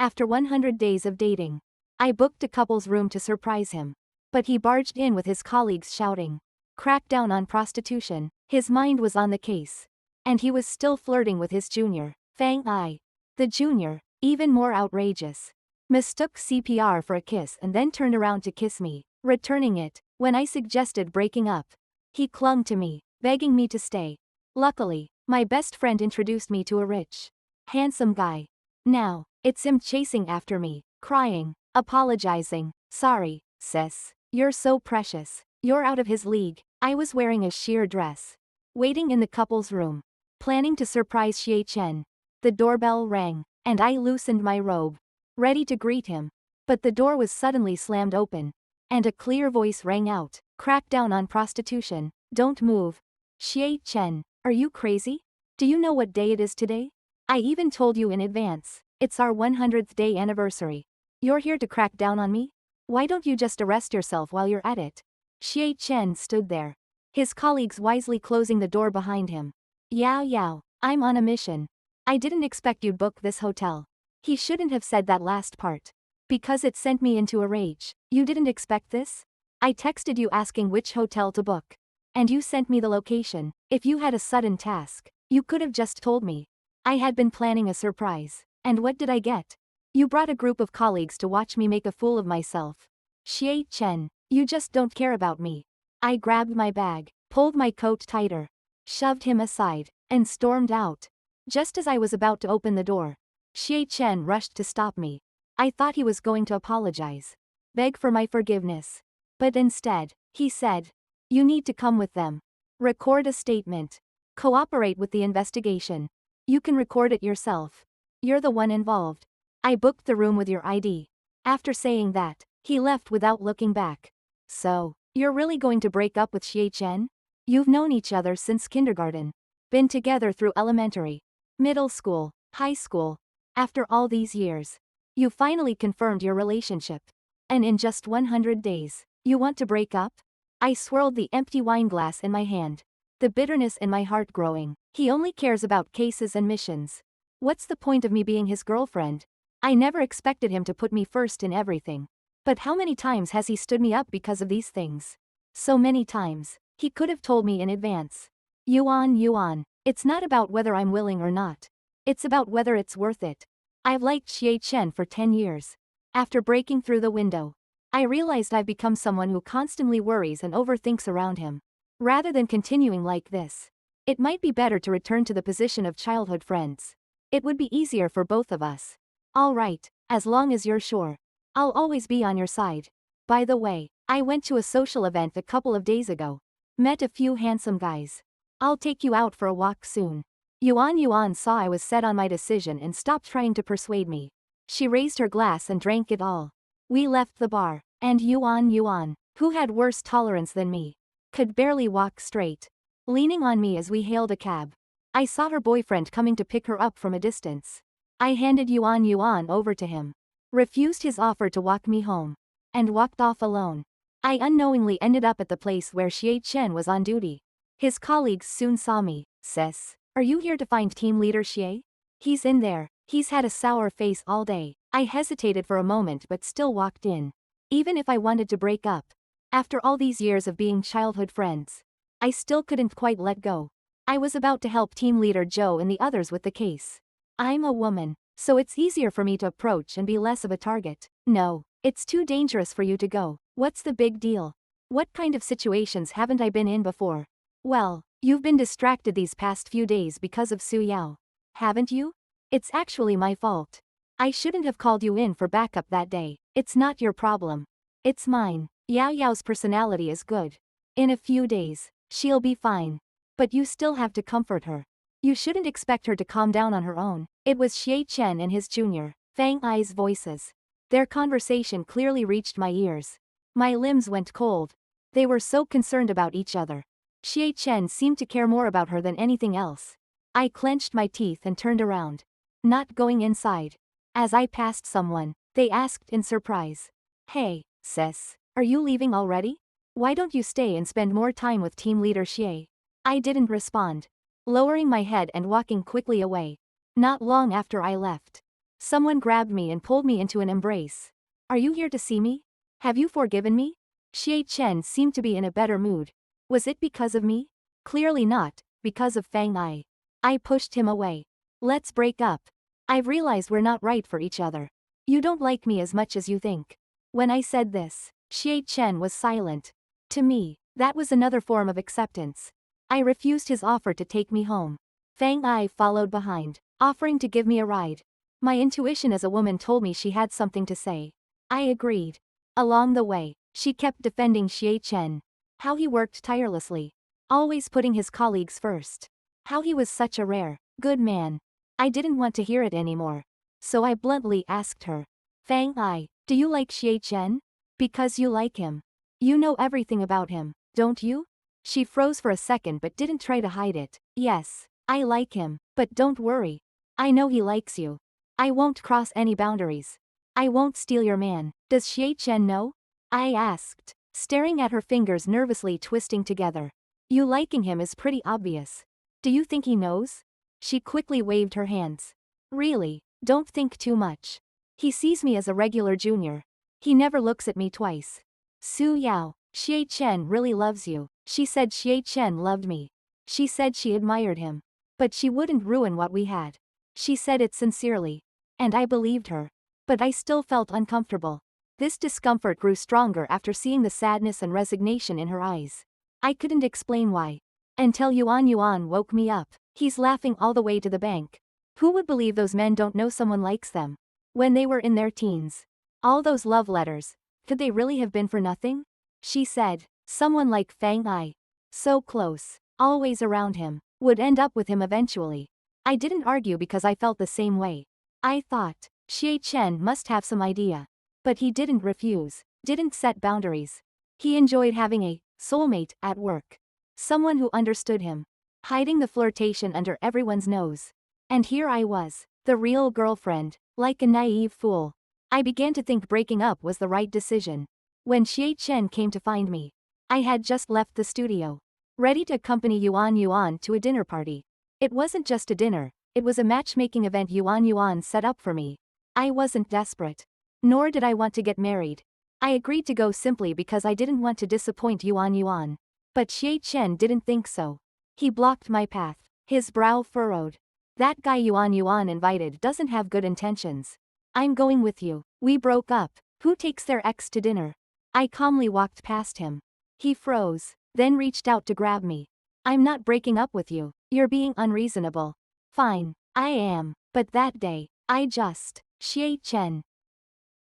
After 100 days of dating, I booked a couple's room to surprise him. But he barged in with his colleagues shouting, "Crack down on prostitution." His mind was on the case. And he was still flirting with his junior, Fang Ai. The junior, even more outrageous, mistook CPR for a kiss and then turned around to kiss me, returning it. When I suggested breaking up, he clung to me, begging me to stay. Luckily, my best friend introduced me to a rich, handsome guy. Now, it's him chasing after me, crying, apologizing. "Sorry, sis. You're so precious. You're out of his league." I was wearing a sheer dress, waiting in the couple's room, planning to surprise Xie Chen. The doorbell rang, and I loosened my robe, ready to greet him. But the door was suddenly slammed open, and a clear voice rang out, "Crack down on prostitution. Don't move." "Xie Chen, are you crazy? Do you know what day it is today? I even told you in advance. It's our 100th day anniversary. You're here to crack down on me? Why don't you just arrest yourself while you're at it?" Xie Chen stood there, his colleagues wisely closing the door behind him. "Yao Yao, I'm on a mission. I didn't expect you'd book this hotel." He shouldn't have said that last part, because it sent me into a rage. "You didn't expect this? I texted you asking which hotel to book, and you sent me the location. If you had a sudden task, you could have just told me. I had been planning a surprise, and what did I get? You brought a group of colleagues to watch me make a fool of myself. Xie Chen, you just don't care about me." I grabbed my bag, pulled my coat tighter, shoved him aside, and stormed out. Just as I was about to open the door, Xie Chen rushed to stop me. I thought he was going to apologize, beg for my forgiveness. But instead, he said, "You need to come with them. Record a statement. Cooperate with the investigation. You can record it yourself. You're the one involved. I booked the room with your ID." After saying that, he left without looking back. "So, you're really going to break up with Xie Chen? You've known each other since kindergarten. Been together through elementary, middle school, high school. After all these years, you finally confirmed your relationship. And in just 100 days, you want to break up?" I swirled the empty wine glass in my hand, the bitterness in my heart growing. He only cares about cases and missions. What's the point of me being his girlfriend? I never expected him to put me first in everything. But how many times has he stood me up because of these things? So many times. He could have told me in advance. Yuan, it's not about whether I'm willing or not. It's about whether it's worth it. I've liked Xie Chen for 10 years. After breaking through the window, I realized I've become someone who constantly worries and overthinks around him. Rather than continuing like this, it might be better to return to the position of childhood friends. It would be easier for both of us. All right, as long as you're sure. I'll always be on your side. By the way, I went to a social event a couple of days ago. Met a few handsome guys. I'll take you out for a walk soon. Yuan saw I was set on my decision and stopped trying to persuade me. She raised her glass and drank it all. We left the bar, and Yuan, who had worse tolerance than me, could barely walk straight, leaning on me as we hailed a cab. I saw her boyfriend coming to pick her up from a distance. I handed Yuan over to him, refused his offer to walk me home, and walked off alone. I unknowingly ended up at the place where Xie Chen was on duty. His colleagues soon saw me. "Sis, are you here to find team leader Xie? He's in there. He's had a sour face all day." I hesitated for a moment but still walked in. Even if I wanted to break up, after all these years of being childhood friends, I still couldn't quite let go. I was about to help team leader Joe and the others with the case. I'm a woman, so it's easier for me to approach and be less of a target. "No, it's too dangerous for you to go. What's the big deal? What kind of situations haven't I been in before?" "Well, you've been distracted these past few days because of Su Yao. Haven't you? It's actually my fault. I shouldn't have called you in for backup that day. It's not your problem. It's mine. Yao Yao's personality is good. In a few days, she'll be fine. But you still have to comfort her. You shouldn't expect her to calm down on her own." It was Xie Chen and his junior, Fang Ai's voices. Their conversation clearly reached my ears. My limbs went cold. They were so concerned about each other. Xie Chen seemed to care more about her than anything else. I clenched my teeth and turned around, not going inside. As I passed someone, they asked in surprise, "Hey, sis, are you leaving already? Why don't you stay and spend more time with team leader Xie?" I didn't respond, lowering my head and walking quickly away. Not long after I left, Someone grabbed me and pulled me into an embrace. Are you here to see me? Have you forgiven me? Xie Chen seemed to be in a better mood. Was it because of me? Clearly not, because of Fang Ai. I pushed him away. Let's break up. I've realized we're not right for each other. You don't like me as much as you think. When I said this, Xie Chen was silent. To me, that was another form of acceptance. I refused his offer to take me home. Fang Ai followed behind, offering to give me a ride. My intuition as a woman told me she had something to say. I agreed. Along the way, she kept defending Xie Chen. How he worked tirelessly. Always putting his colleagues first. How he was such a rare, good man. I didn't want to hear it anymore. So I bluntly asked her. Fang Ai, do you like Xie Chen? Because you like him. You know everything about him, don't you? She froze for a second but didn't try to hide it. Yes, I like him, but don't worry. I know he likes you. I won't cross any boundaries. I won't steal your man. Does Xie Chen know? I asked, staring at her fingers nervously twisting together. You liking him is pretty obvious. Do you think he knows? She quickly waved her hands. Really, don't think too much. He sees me as a regular junior. He never looks at me twice. Su Yao, Xie Chen really loves you. She said Xie Chen loved me. She said she admired him. But she wouldn't ruin what we had. She said it sincerely. And I believed her. But I still felt uncomfortable. This discomfort grew stronger after seeing the sadness and resignation in her eyes. I couldn't explain why. Until Yuan woke me up. He's laughing all the way to the bank. Who would believe those men don't know someone likes them? When they were in their teens. All those love letters. Could they really have been for nothing? She said, someone like Fang Ai. So close. Always around him. Would end up with him eventually. I didn't argue because I felt the same way. I thought, Xie Chen must have some idea. But he didn't refuse. Didn't set boundaries. He enjoyed having a soulmate at work. Someone who understood him. Hiding the flirtation under everyone's nose. And here I was, the real girlfriend, like a naive fool. I began to think breaking up was the right decision. When Xie Chen came to find me, I had just left the studio. Ready to accompany Yuan to a dinner party. It wasn't just a dinner, it was a matchmaking event Yuan set up for me. I wasn't desperate. Nor did I want to get married. I agreed to go simply because I didn't want to disappoint Yuan. But Xie Chen didn't think so. He blocked my path, his brow furrowed. That guy Yuan invited doesn't have good intentions. I'm going with you. We broke up. Who takes their ex to dinner? I calmly walked past him. He froze, then reached out to grab me. I'm not breaking up with you. You're being unreasonable. Fine, I am. But that day, Xie Chen.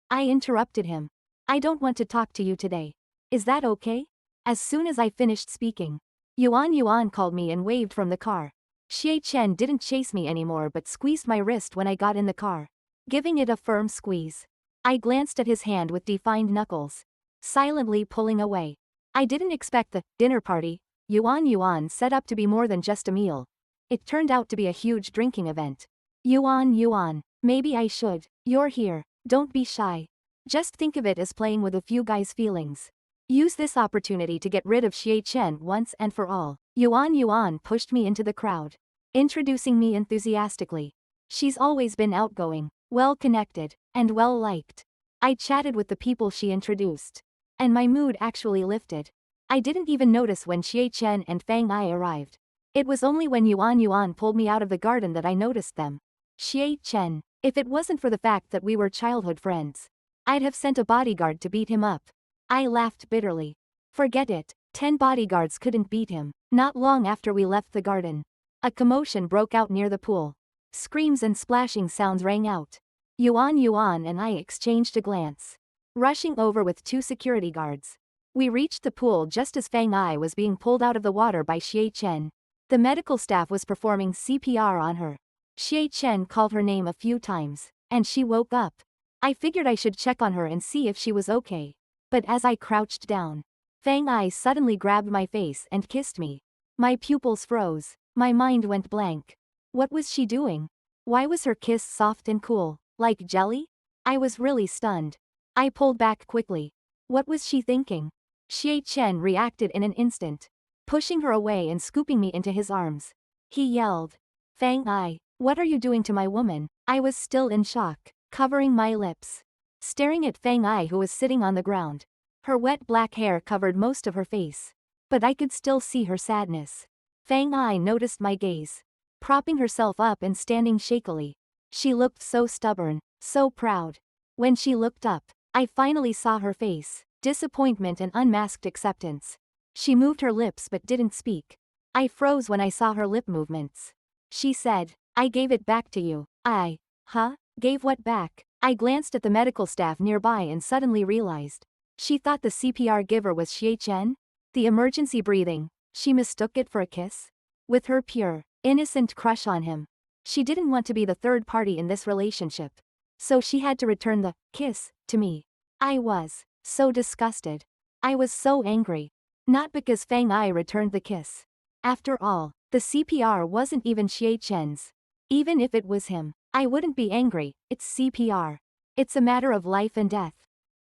I interrupted him. I don't want to talk to you today. Is that okay? As soon as I finished speaking, Yuan called me and waved from the car. Xie Chen didn't chase me anymore but squeezed my wrist when I got in the car. Giving it a firm squeeze. I glanced at his hand with defined knuckles. Silently pulling away. I didn't expect the dinner party Yuan set up to be more than just a meal. It turned out to be a huge drinking event. Yuan, maybe I should. You're here. Don't be shy. Just think of it as playing with a few guys' feelings. Use this opportunity to get rid of Xie Chen once and for all. Yuan pushed me into the crowd, introducing me enthusiastically. She's always been outgoing, well-connected, and well-liked. I chatted with the people she introduced. And my mood actually lifted. I didn't even notice when Xie Chen and Fang Ai arrived. It was only when Yuan pulled me out of the garden that I noticed them. Xie Chen, if it wasn't for the fact that we were childhood friends, I'd have sent a bodyguard to beat him up. I laughed bitterly. Forget it, 10 bodyguards couldn't beat him. Not long after we left the garden, a commotion broke out near the pool. Screams and splashing sounds rang out. Yuan and I exchanged a glance. Rushing over with 2 security guards. We reached the pool just as Fang Ai was being pulled out of the water by Xie Chen. The medical staff was performing CPR on her. Xie Chen called her name a few times, and she woke up. I figured I should check on her and see if she was okay. But as I crouched down, Fang Ai suddenly grabbed my face and kissed me. My pupils froze. My mind went blank. What was she doing? Why was her kiss soft and cool, like jelly? I was really stunned. I pulled back quickly. What was she thinking? Xie Chen reacted in an instant, pushing her away and scooping me into his arms. He yelled, Fang Ai, what are you doing to my woman? I was still in shock, covering my lips. Staring at Fang Ai, who was sitting on the ground. Her wet black hair covered most of her face. But I could still see her sadness. Fang Ai noticed my gaze. Propping herself up and standing shakily. She looked so stubborn, so proud. When she looked up, I finally saw her face, disappointment and unmasked acceptance. She moved her lips but didn't speak. I froze when I saw her lip movements. She said, "I gave it back to you." Huh? Gave what back? I glanced at the medical staff nearby and suddenly realized. She thought the CPR giver was Xie Chen? The emergency breathing. She mistook it for a kiss? With her pure, innocent crush on him. She didn't want to be the third party in this relationship. So she had to return the kiss to me. I was so disgusted. I was so angry. Not because Fang Ai returned the kiss. After all, the CPR wasn't even Xie Chen's. Even if it was him, I wouldn't be angry. It's CPR. It's a matter of life and death.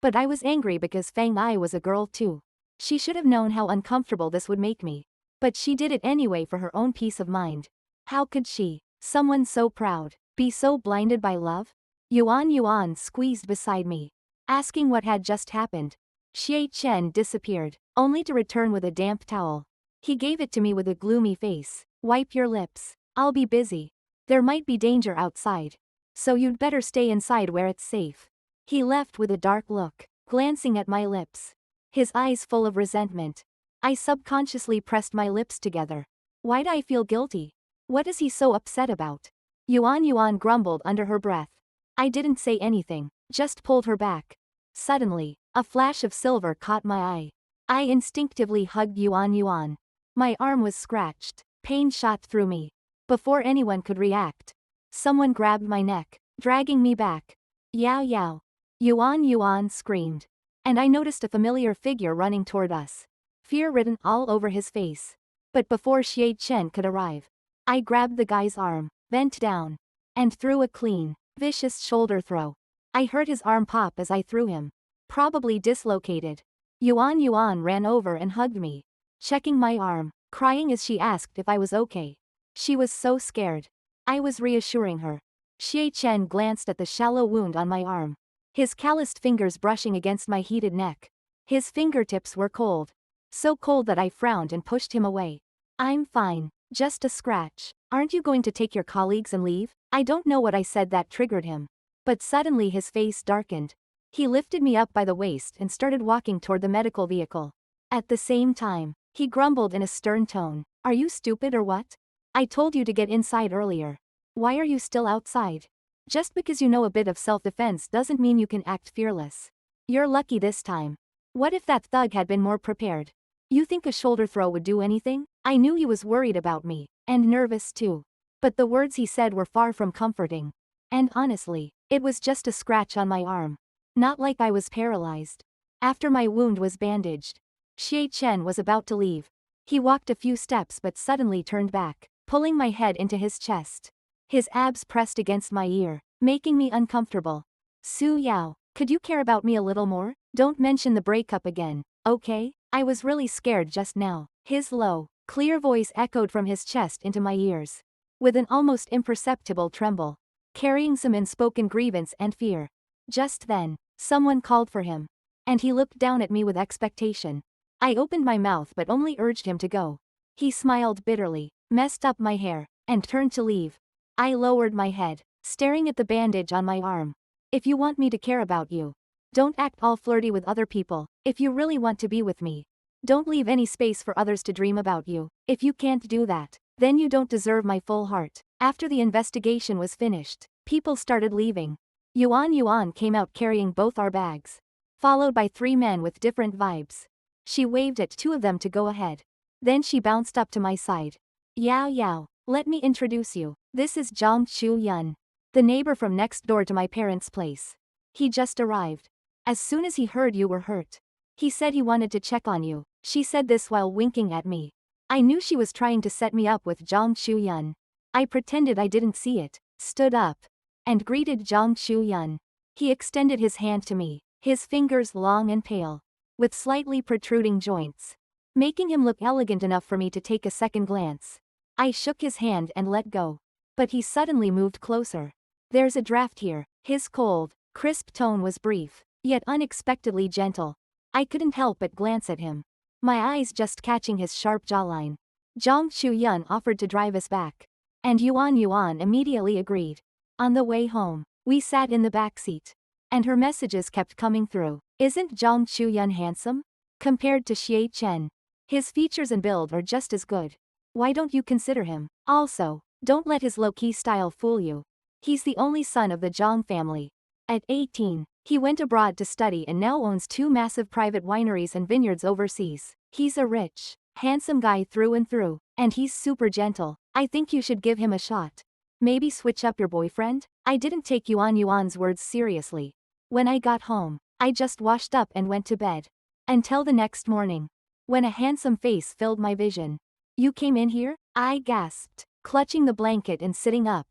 But I was angry because Fang Ai was a girl too. She should have known how uncomfortable this would make me. But she did it anyway for her own peace of mind. How could she, someone so proud, be so blinded by love? Yuan squeezed beside me, asking what had just happened. Xie Chen disappeared, only to return with a damp towel. He gave it to me with a gloomy face. "Wipe your lips. I'll be busy. There might be danger outside. So you'd better stay inside where it's safe." He left with a dark look, glancing at my lips. His eyes full of resentment. I subconsciously pressed my lips together. Why'd I feel guilty? What is he so upset about? Yuan grumbled under her breath. I didn't say anything, just pulled her back. Suddenly, a flash of silver caught my eye. I instinctively hugged Yuan. My arm was scratched, pain shot through me. Before anyone could react, someone grabbed my neck, dragging me back. Yao. Yuan screamed. And I noticed a familiar figure running toward us. Fear written all over his face. But before Xie Chen could arrive, I grabbed the guy's arm, bent down, and threw a clean, vicious shoulder throw. I heard his arm pop as I threw him. Probably dislocated. Yuan ran over and hugged me, checking my arm, crying as she asked if I was okay. She was so scared. I was reassuring her. Xie Chen glanced at the shallow wound on my arm. His calloused fingers brushing against my heated neck. His fingertips were cold. So cold that I frowned and pushed him away. "I'm fine. Just a scratch. Aren't you going to take your colleagues and leave?" I don't know what I said that triggered him. But suddenly his face darkened. He lifted me up by the waist and started walking toward the medical vehicle. At the same time, he grumbled in a stern tone. "Are you stupid or what? I told you to get inside earlier. Why are you still outside? Just because you know a bit of self-defense doesn't mean you can act fearless. You're lucky this time. What if that thug had been more prepared? You think a shoulder throw would do anything?" I knew he was worried about me, and nervous too. But the words he said were far from comforting. And honestly, it was just a scratch on my arm. Not like I was paralyzed. After my wound was bandaged, Xie Chen was about to leave. He walked a few steps but suddenly turned back, pulling my head into his chest. His abs pressed against my ear, making me uncomfortable. "Su Yao, could you care about me a little more? Don't mention the breakup again, okay? I was really scared just now." His low, clear voice echoed from his chest into my ears. With an almost imperceptible tremble, carrying some unspoken grievance and fear. Just then, someone called for him. And he looked down at me with expectation. I opened my mouth but only urged him to go. He smiled bitterly, messed up my hair, and turned to leave. I lowered my head, staring at the bandage on my arm. "If you want me to care about you, don't act all flirty with other people. If you really want to be with me, don't leave any space for others to dream about you. If you can't do that, then you don't deserve my full heart." After the investigation was finished, people started leaving. Yuan came out carrying both our bags, followed by 3 men with different vibes. She waved at 2 of them to go ahead. Then she bounced up to my side. Yao, let me introduce you. This is Zhang Chu-yun, the neighbor from next door to my parents' place. He just arrived. As soon as he heard you were hurt, he said he wanted to check on you." She said this while winking at me. I knew she was trying to set me up with Zhang Chu-yun. I pretended I didn't see it, stood up, and greeted Zhang Chu-yun. He extended his hand to me, his fingers long and pale, with slightly protruding joints, making him look elegant enough for me to take a second glance. I shook his hand and let go. But he suddenly moved closer. There's a draft here. His cold, crisp tone was brief, yet unexpectedly gentle. I couldn't help but glance at him, my eyes just catching his sharp jawline. Zhang Shuyan offered to drive us back, and Yuan immediately agreed. On the way home, we sat in the back seat, and her messages kept coming through. Isn't Zhang Shuyan handsome? Compared to Xie Chen, his features and build are just as good. Why don't you consider him? Also, don't let his low-key style fool you. He's the only son of the Zhang family. At 18, he went abroad to study and now owns 2 massive private wineries and vineyards overseas. He's a rich, handsome guy through and through, and he's super gentle. I think you should give him a shot. Maybe switch up your boyfriend? I didn't take Yuan's words seriously. When I got home, I just washed up and went to bed. Until the next morning, when a handsome face filled my vision. You came in here? I gasped, clutching the blanket and sitting up.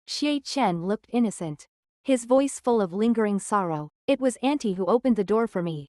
Xie Chen looked innocent, his voice full of lingering sorrow. It was Auntie who opened the door for me.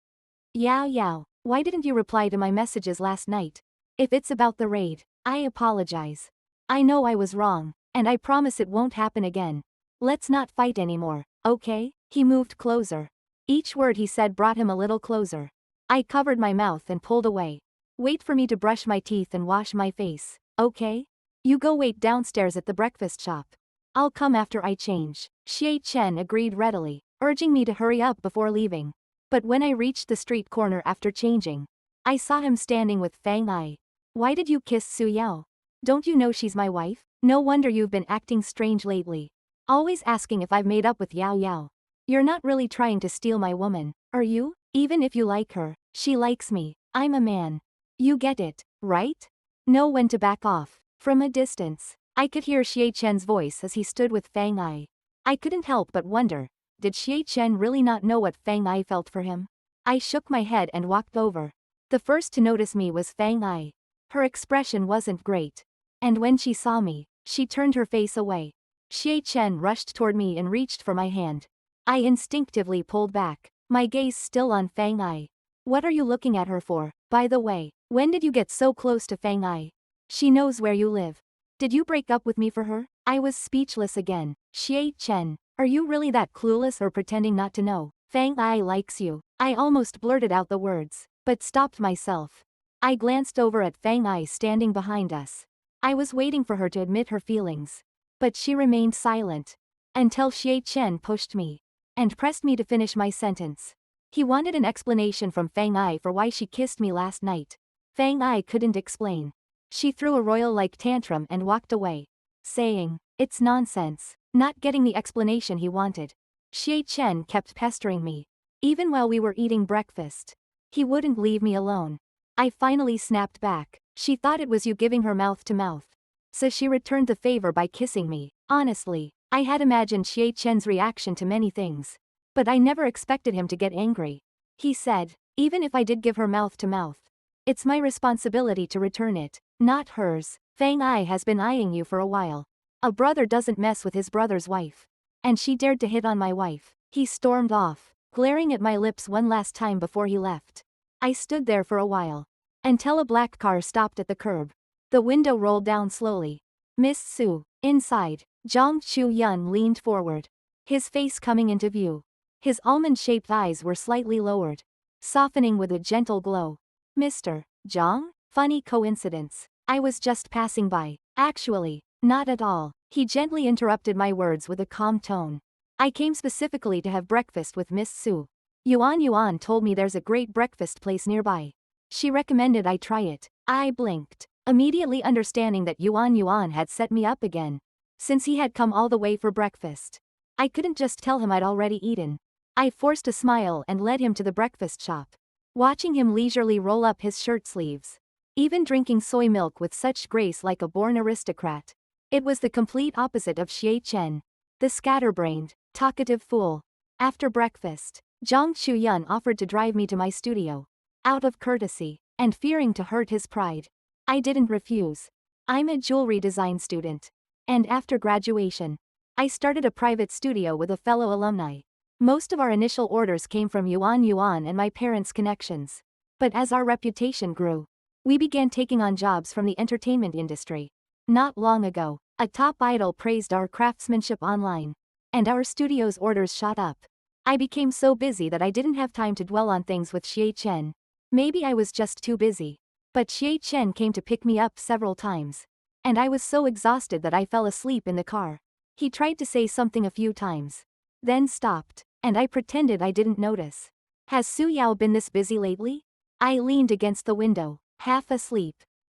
Yao, why didn't you reply to my messages last night? If it's about the raid, I apologize. I know I was wrong, and I promise it won't happen again. Let's not fight anymore, okay? He moved closer. Each word he said brought him a little closer. I covered my mouth and pulled away. Wait for me to brush my teeth and wash my face, okay? You go wait downstairs at the breakfast shop. I'll come after I change. Xie Chen agreed readily, urging me to hurry up before leaving. But when I reached the street corner after changing, I saw him standing with Fang Ai. Why did you kiss Su Yao? Don't you know she's my wife? No wonder you've been acting strange lately. Always asking if I've made up with Yao. You're not really trying to steal my woman, are you? Even if you like her, she likes me. I'm a man. You get it, right? Know when to back off. From a distance, I could hear Xie Chen's voice as he stood with Fang Ai. I couldn't help but wonder, did Xie Chen really not know what Fang Ai felt for him? I shook my head and walked over. The first to notice me was Fang Ai. Her expression wasn't great, and when she saw me, she turned her face away. Xie Chen rushed toward me and reached for my hand. I instinctively pulled back, my gaze still on Fang Ai. What are you looking at her for? By the way, when did you get so close to Fang Ai? She knows where you live. Did you break up with me for her? I was speechless again. Xie Chen, are you really that clueless or pretending not to know? Fang Ai likes you. I almost blurted out the words, but stopped myself. I glanced over at Fang Ai standing behind us. I was waiting for her to admit her feelings, but she remained silent, until Xie Chen pushed me and pressed me to finish my sentence. He wanted an explanation from Fang Ai for why she kissed me last night. Fang Ai couldn't explain. She threw a royal-like tantrum and walked away, saying, "It's nonsense," not getting the explanation he wanted. Xie Chen kept pestering me, even while we were eating breakfast. He wouldn't leave me alone. I finally snapped back. She thought it was you giving her mouth to mouth, so she returned the favor by kissing me. Honestly, I had imagined Xie Chen's reaction to many things, but I never expected him to get angry. He said, even if I did give her mouth to mouth, it's my responsibility to return it, not hers. Fang Ai has been eyeing you for a while. A brother doesn't mess with his brother's wife. And she dared to hit on my wife. He stormed off, glaring at my lips one last time before he left. I stood there for a while, until a black car stopped at the curb. The window rolled down slowly. Miss Su, inside. Zhang Shuyan leaned forward, his face coming into view. His almond-shaped eyes were slightly lowered, softening with a gentle glow. Mr. Zhang? Funny coincidence. I was just passing by. Actually, not at all. He gently interrupted my words with a calm tone. I came specifically to have breakfast with Miss Su. Yuan told me there's a great breakfast place nearby. She recommended I try it. I blinked, immediately understanding that Yuan had set me up again, since he had come all the way for breakfast. I couldn't just tell him I'd already eaten. I forced a smile and led him to the breakfast shop, watching him leisurely roll up his shirt sleeves, even drinking soy milk with such grace like a born aristocrat. It was the complete opposite of Xie Chen, the scatterbrained, talkative fool. After breakfast, Zhang Shuyan offered to drive me to my studio. Out of courtesy, and fearing to hurt his pride, I didn't refuse. I'm a jewelry design student, and after graduation, I started a private studio with a fellow alumni. Most of our initial orders came from Yuan and my parents' connections. But as our reputation grew, we began taking on jobs from the entertainment industry. Not long ago, a top idol praised our craftsmanship online. and our studio's orders shot up. I became so busy that I didn't have time to dwell on things with Xie Chen. Maybe I was just too busy. But Xie Chen came to pick me up several times. And I was so exhausted that I fell asleep in the car. He tried to say something a few times. Then stopped, and I pretended I didn't notice. Has Su Yao been this busy lately? I leaned against the window, half asleep,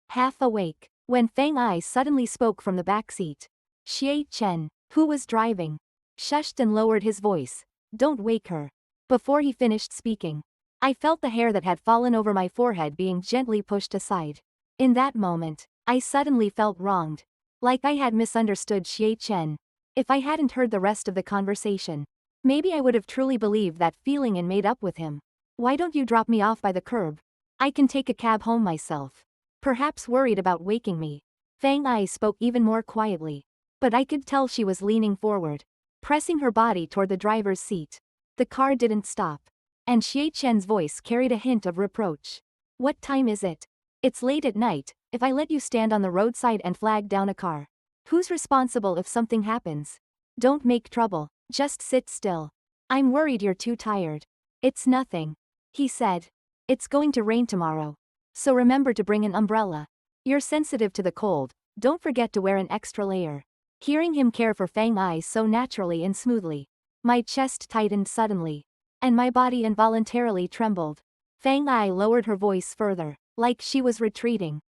half awake, when Feng Ai suddenly spoke from the back seat. Xie Chen, who was driving, shushed and lowered his voice. Don't wake her. Before he finished speaking, I felt the hair that had fallen over my forehead being gently pushed aside. In that moment, I suddenly felt wronged. Like I had misunderstood Xie Chen. If I hadn't heard the rest of the conversation, maybe I would have truly believed that feeling and made up with him. Why don't you drop me off by the curb? I can take a cab home myself. Perhaps worried about waking me. Feng Ai spoke even more quietly. But I could tell she was leaning forward, pressing her body toward the driver's seat. The car didn't stop. And Xie Chen's voice carried a hint of reproach. What time is it? It's late at night. If I let you stand on the roadside and flag down a car, who's responsible if something happens? Don't make trouble, just sit still. I'm worried you're too tired. It's nothing, he said. It's going to rain tomorrow. So remember to bring an umbrella. You're sensitive to the cold, don't forget to wear an extra layer. Hearing him care for Feng Ai so naturally and smoothly, my chest tightened suddenly, and my body involuntarily trembled. Feng Ai lowered her voice further, like she was retreating.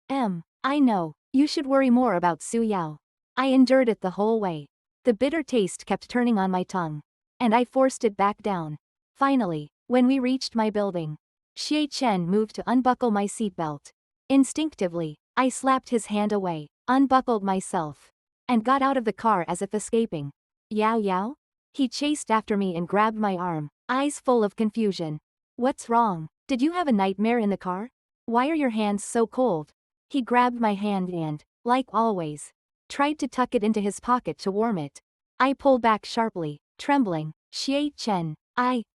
I know, you should worry more about Su Yao. I endured it the whole way. The bitter taste kept turning on my tongue, and I forced it back down. Finally, when we reached my building, Xie Chen moved to unbuckle my seatbelt. Instinctively, I slapped his hand away, unbuckled myself, and got out of the car as if escaping. Yao Yao? He chased after me and grabbed my arm, eyes full of confusion. What's wrong? Did you have a nightmare in the car? Why are your hands so cold? He grabbed my hand and, like always, tried to tuck it into his pocket to warm it. I pulled back sharply, trembling. Xie Chen,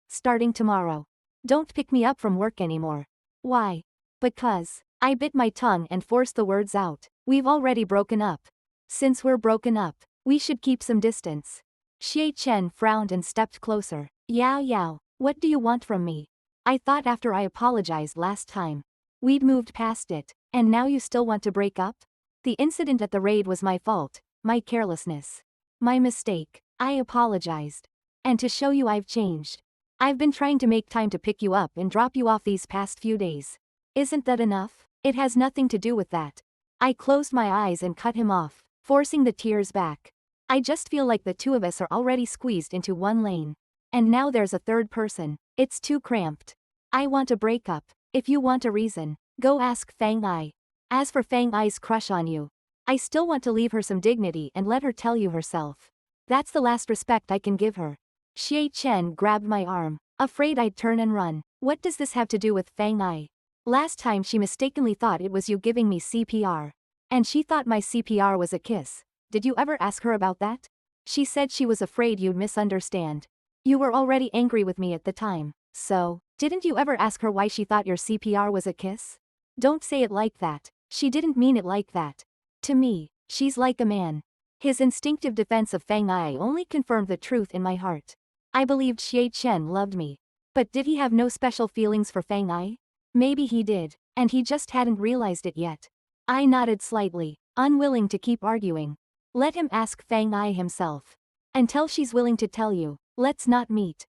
starting tomorrow. Don't pick me up from work anymore. Why? Because. I bit my tongue and forced the words out. We've already broken up. Since we're broken up, we should keep some distance. Xie Chen frowned and stepped closer. Yao Yao, what do you want from me? I thought after I apologized last time, we'd moved past it, and now you still want to break up? The incident at the raid was my fault, my carelessness. My mistake. I apologized. And to show you I've changed, I've been trying to make time to pick you up and drop you off these past few days. Isn't that enough? It has nothing to do with that. I closed my eyes and cut him off, forcing the tears back. I just feel like the two of us are already squeezed into one lane. And now there's a third person. It's too cramped. I want a breakup. If you want a reason, go ask Feng Ai. As for Feng Ai's crush on you, I still want to leave her some dignity and let her tell you herself. That's the last respect I can give her. Xie Chen grabbed my arm, afraid I'd turn and run. What does this have to do with Feng Ai? Last time she mistakenly thought it was you giving me CPR. And she thought my CPR was a kiss. Did you ever ask her about that? She said she was afraid you'd misunderstand. You were already angry with me at the time, so, didn't you ever ask her why she thought your CPR was a kiss? Don't say it like that. She didn't mean it like that. To me, she's like a man. His instinctive defense of Feng Ai only confirmed the truth in my heart. I believed Xie Chen loved me. But did he have no special feelings for Feng Ai? Maybe he did, and he just hadn't realized it yet. I nodded slightly, unwilling to keep arguing. Let him ask Feng Ai himself. Until she's willing to tell you, let's not meet.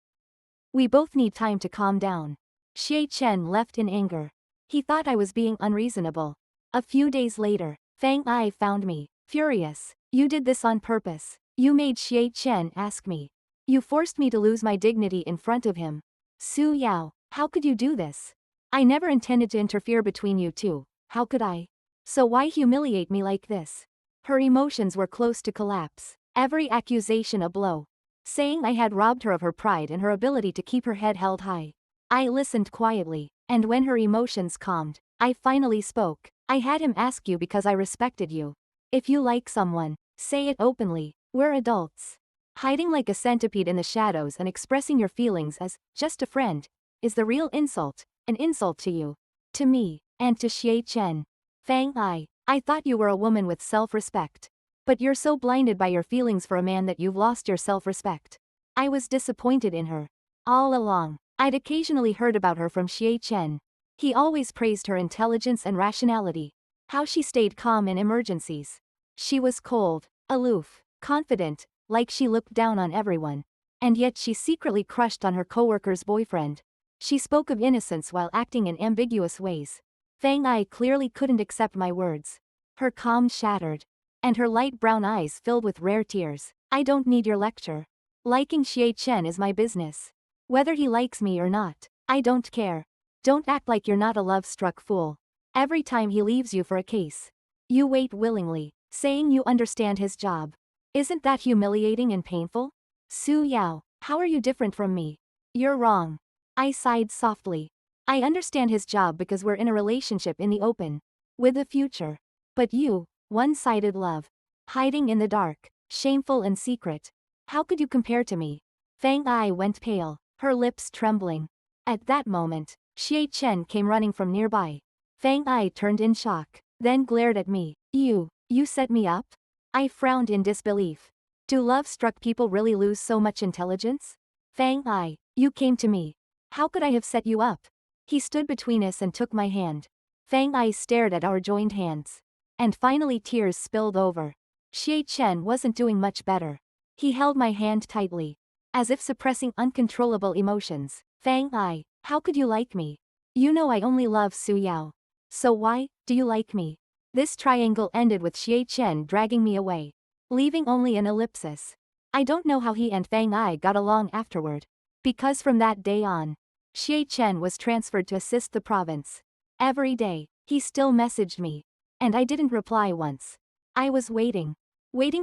We both need time to calm down. Xie Chen left in anger. He thought I was being unreasonable. A few days later, Feng Ai found me, furious. You did this on purpose. You made Xie Chen ask me. You forced me to lose my dignity in front of him. Su Yao, how could you do this? I never intended to interfere between you two, how could I? So why humiliate me like this? Her emotions were close to collapse, every accusation a blow, saying I had robbed her of her pride and her ability to keep her head held high. I listened quietly, and when her emotions calmed, I finally spoke. I had him ask you because I respected you. If you like someone, say it openly. We're adults. Hiding like a centipede in the shadows and expressing your feelings as just a friend is the real insult, an insult to you, to me, and to Xie Chen. Feng Ai, I thought you were a woman with self-respect. But you're so blinded by your feelings for a man that you've lost your self-respect. I was disappointed in her. All along, I'd occasionally heard about her from Xie Chen. He always praised her intelligence and rationality. How she stayed calm in emergencies. She was cold, aloof, confident, like she looked down on everyone. And yet she secretly crushed on her coworker's boyfriend. She spoke of innocence while acting in ambiguous ways. Fang Ai clearly couldn't accept my words. Her calm shattered. And her light brown eyes filled with rare tears. I don't need your lecture. Liking Xie Chen is my business. Whether he likes me or not, I don't care. Don't act like you're not a love-struck fool. Every time he leaves you for a case, you wait willingly, saying you understand his job. Isn't that humiliating and painful? Su Yao, how are you different from me? You're wrong. I sighed softly. I understand his job because we're in a relationship in the open. With a future. But you, one-sided love. Hiding in the dark, shameful and secret. How could you compare to me? Fang Ai went pale, her lips trembling. At that moment, Xie Chen came running from nearby. Fang Ai turned in shock, then glared at me. You set me up? I frowned in disbelief. Do love-struck people really lose so much intelligence? Fang Ai, you came to me. How could I have set you up? He stood between us and took my hand. Fang Ai stared at our joined hands. And finally tears spilled over. Xie Chen wasn't doing much better. He held my hand tightly, as if suppressing uncontrollable emotions. Fang Ai, how could you like me? You know I only love Su Yao. So why do you like me? This triangle ended with Xie Chen dragging me away, leaving only an ellipsis. I don't know how he and Fang Ai got along afterward. Because from that day on, Xie Chen was transferred to assist the province. Every day, he still messaged me. And I didn't reply once. I was waiting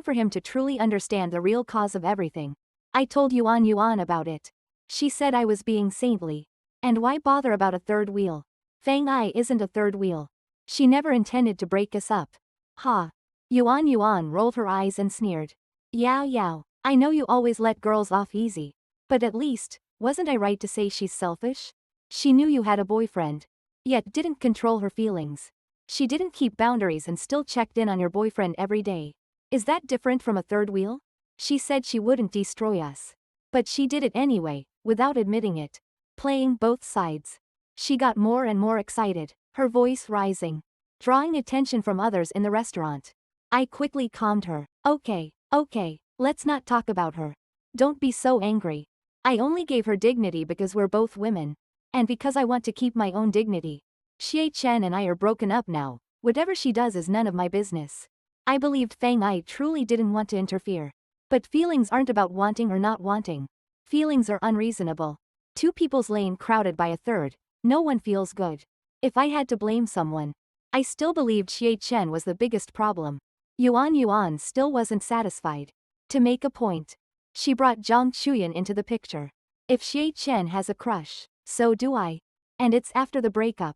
for him to truly understand the real cause of everything. I told Yuan about it. She said I was being saintly. And why bother about a third wheel? Fang Ai isn't a third wheel. She never intended to break us up. Ha. Yuan rolled her eyes and sneered. Yao, I know you always let girls off easy. But at least, wasn't I right to say she's selfish? She knew you had a boyfriend. Yet didn't control her feelings. She didn't keep boundaries and still checked in on your boyfriend every day. Is that different from a third wheel? She said she wouldn't destroy us. But she did it anyway, without admitting it. Playing both sides. She got more and more excited, her voice rising, drawing attention from others in the restaurant. I quickly calmed her. Okay, let's not talk about her. Don't be so angry. I only gave her dignity because we're both women. And because I want to keep my own dignity. Xie Chen and I are broken up now. Whatever she does is none of my business. I believed Fang Ai truly didn't want to interfere. But feelings aren't about wanting or not wanting. Feelings are unreasonable. Two people's lane crowded by a third. No one feels good. If I had to blame someone, I still believed Xie Chen was the biggest problem. Yuan still wasn't satisfied. To make a point, she brought Zhang Chuyan into the picture. If Xie Chen has a crush, so do I. And it's after the breakup.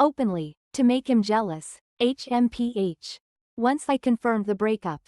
Openly, to make him jealous. HMPH. Once I confirmed the breakup,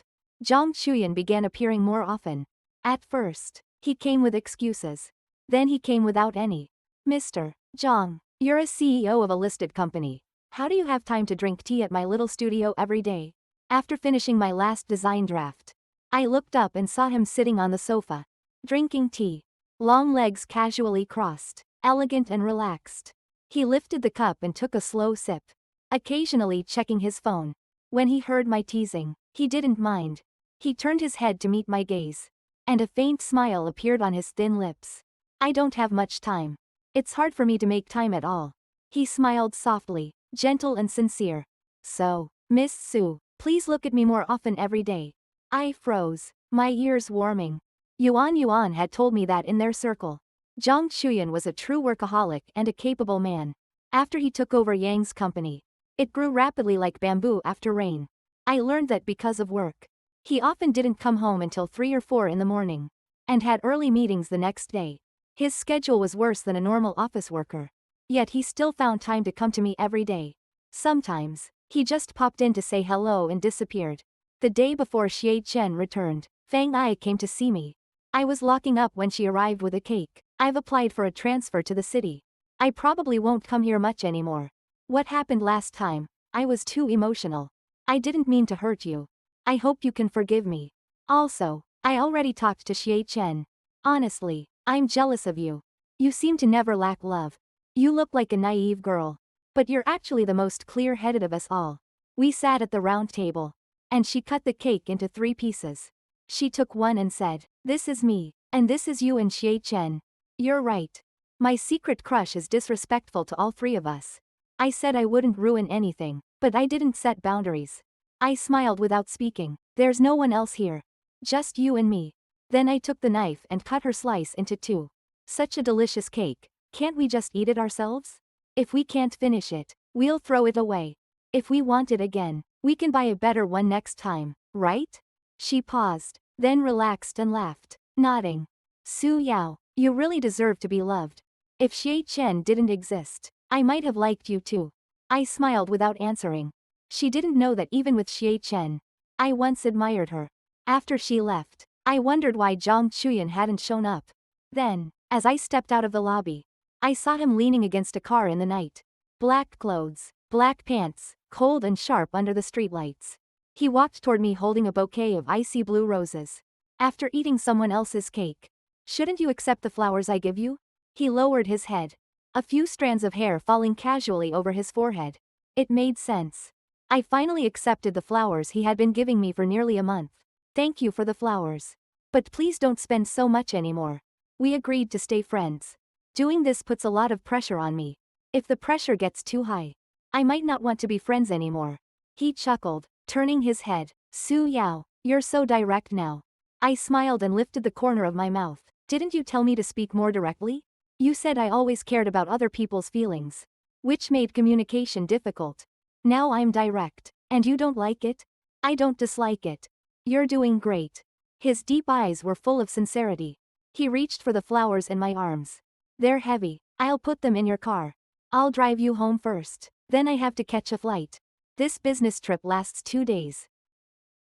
Zhang Chuyan began appearing more often. At first, he came with excuses. Then he came without any. Mr. Zhang, you're a CEO of a listed company. How do you have time to drink tea at my little studio every day? After finishing my last design draft, I looked up and saw him sitting on the sofa, drinking tea. Long legs casually crossed, elegant and relaxed. He lifted the cup and took a slow sip, occasionally checking his phone. When he heard my teasing, he didn't mind. He turned his head to meet my gaze, and a faint smile appeared on his thin lips. I don't have much time. It's hard for me to make time at all. He smiled softly, gentle and sincere. So, Miss Su, please look at me more often every day. I froze, my ears warming. Yuan had told me that in their circle, Zhang Chuyan was a true workaholic and a capable man. After he took over Yang's company, it grew rapidly like bamboo after rain. I learned that because of work. He often didn't come home until 3 or 4 in the morning, and had early meetings the next day. His schedule was worse than a normal office worker. Yet he still found time to come to me every day. Sometimes, he just popped in to say hello and disappeared. The day before Xie Chen returned, Fang Ai came to see me. I was locking up when she arrived with a cake. I've applied for a transfer to the city. I probably won't come here much anymore. What happened last time? I was too emotional. I didn't mean to hurt you. I hope you can forgive me. Also, I already talked to Xie Chen. Honestly, I'm jealous of you. You seem to never lack love. You look like a naive girl. But you're actually the most clear-headed of us all. We sat at the round table. And she cut the cake into 3 pieces. She took one and said, "This is me, and this is you and Xie Chen. You're right. My secret crush is disrespectful to all 3 of us." I said I wouldn't ruin anything, but I didn't set boundaries. I smiled without speaking. There's no one else here. Just you and me. Then I took the knife and cut her slice into 2. Such a delicious cake. Can't we just eat it ourselves? If we can't finish it, we'll throw it away. If we want it again, we can buy a better one next time, right? She paused, then relaxed and laughed, nodding. Su Yao, you really deserve to be loved. If Xie Chen didn't exist, I might have liked you too. I smiled without answering. She didn't know that even with Xie Chen, I once admired her. After she left, I wondered why Zhang Chuyan hadn't shown up. Then, as I stepped out of the lobby, I saw him leaning against a car in the night. Black clothes, black pants, cold and sharp under the streetlights. He walked toward me holding a bouquet of icy blue roses. After eating someone else's cake, shouldn't you accept the flowers I give you? He lowered his head. A few strands of hair falling casually over his forehead. It made sense. I finally accepted the flowers he had been giving me for nearly a month. Thank you for the flowers. But please don't spend so much anymore. We agreed to stay friends. Doing this puts a lot of pressure on me. If the pressure gets too high, I might not want to be friends anymore. He chuckled, turning his head. Su Yao, you're so direct now. I smiled and lifted the corner of my mouth. Didn't you tell me to speak more directly? You said I always cared about other people's feelings, which made communication difficult. Now I'm direct, and you don't like it? I don't dislike it. You're doing great. His deep eyes were full of sincerity. He reached for the flowers in my arms. They're heavy. I'll put them in your car. I'll drive you home first. Then I have to catch a flight. This business trip lasts 2 days.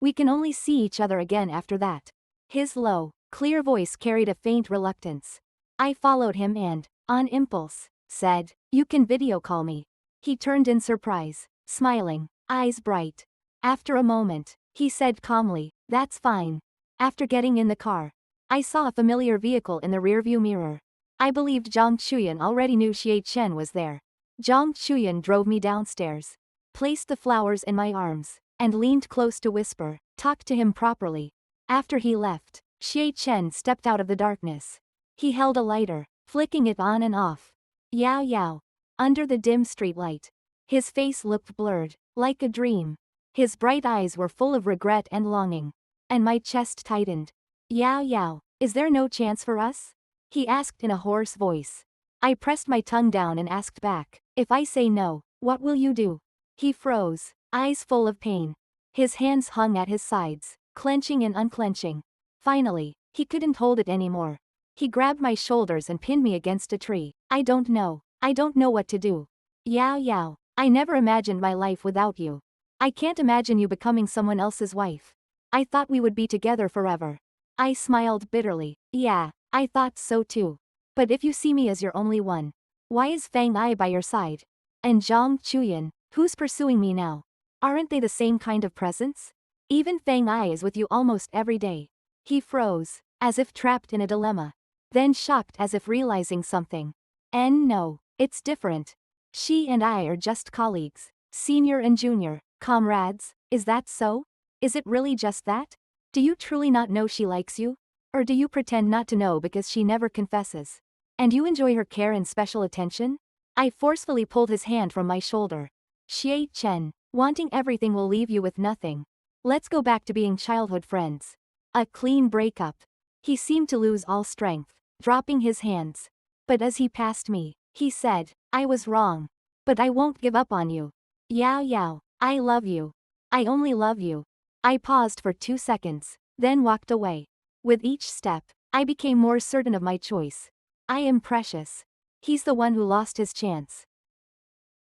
We can only see each other again after that. His low, clear voice carried a faint reluctance. I followed him and, on impulse, said, "You can video call me." He turned in surprise, smiling, eyes bright. After a moment, he said calmly, "That's fine." After getting in the car, I saw a familiar vehicle in the rearview mirror. I believed Zhang Chuyan already knew Xie Chen was there. Zhang Chuyan drove me downstairs, placed the flowers in my arms, and leaned close to whisper, "Talk to him properly." After he left, Xie Chen stepped out of the darkness. He held a lighter, flicking it on and off. Yao Yao. Under the dim streetlight. His face looked blurred, like a dream. His bright eyes were full of regret and longing. And my chest tightened. Yao Yao, is there no chance for us? He asked in a hoarse voice. I pressed my tongue down and asked back, "If I say no, what will you do?" He froze, eyes full of pain. His hands hung at his sides, clenching and unclenching. Finally, he couldn't hold it anymore. He grabbed my shoulders and pinned me against a tree. I don't know what to do. Yao Yao, I never imagined my life without you. I can't imagine you becoming someone else's wife. I thought we would be together forever. I smiled bitterly. Yeah, I thought so too. But if you see me as your only one, why is Fang Ai by your side? And Zhang Chuyan, who's pursuing me now? Aren't they the same kind of presence? Even Fang Ai is with you almost every day. He froze, as if trapped in a dilemma. Then shocked as if realizing something. No, it's different. She and I are just colleagues. Senior and junior, comrades, is that so? Is it really just that? Do you truly not know she likes you? Or do you pretend not to know because she never confesses? And you enjoy her care and special attention? I forcefully pulled his hand from my shoulder. Xie Chen, wanting everything will leave you with nothing. Let's go back to being childhood friends. A clean breakup. He seemed to lose all strength, dropping his hands. But as he passed me, he said, I was wrong. But I won't give up on you. Yao Yao, I love you. I only love you. I paused for 2 seconds, then walked away. With each step, I became more certain of my choice. I am precious. He's the one who lost his chance.